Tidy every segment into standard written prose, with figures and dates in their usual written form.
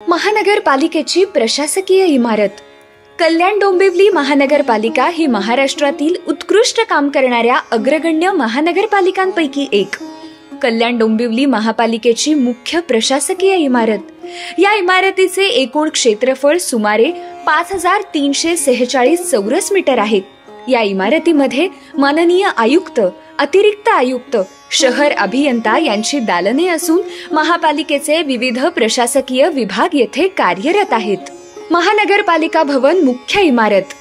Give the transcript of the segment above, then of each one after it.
महानगरपालिकेची प्रशासकीय इमारत। कल्याण डोंबिवली महानगरपालिका ही महाराष्ट्रातील उत्कृष्ट काम करणाऱ्या अग्रगण्य महानगरपालिकांपैकी एक। कल्याण डोंबिवली महापालिकेची मुख्य प्रशासकीय इमारत। या इमारतीचे एकूण क्षेत्रफळ सुमारे 5346 चौरस मीटर आहे। या इमारतीमध्ये माननीय आयुक्त, अतिरिक्त आयुक्त, शहर अभियंता यांची दालने असून महापालिकेचे विविध प्रशासकीय विभाग येथे कार्यरत आहेत। महानगरपालिका भवन मुख्य इमारत।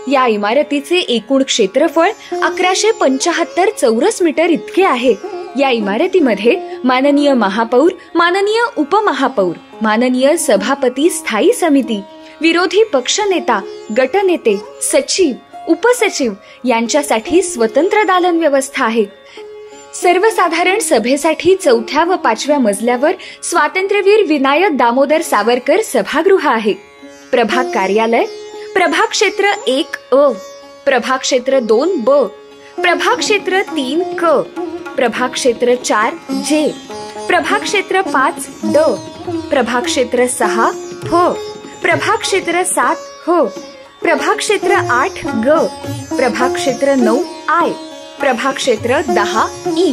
या इमारतीचे एकूण क्षेत्रफळ 1175 चौरस मीटर इतके आहे। या इमारतीमध्ये माननीय महापौर, माननीय उपमहापौर, माननीय सभापती स्थायी समिती, विरोधी पक्षनेता, गटनेते, सचिव, उपसचिव यांच्यासाठी स्वतंत्र दालन व्यवस्था आहे। सर्वसाधारण सभेसाठी 4थ्या व 5व्या मजल्यावर स्वातंत्र्यवीर विनायक दामोदर सावरकर सभागृह आहे। प्रभाग कार्यालय, प्रभाग क्षेत्र 1A, प्रभाग क्षेत्र 2B, प्रभाग क्षेत्र 3K, प्रभाग क्षेत्र 4J, प्रभाग क्षेत्र 5D, प्रभाग क्षेत्र 6F, प्रभाग क्षेत्र 7H, प्रभाग क्षेत्र 8G, प्रभाग क्षेत्र 9I, प्रभाग क्षेत्र 10E।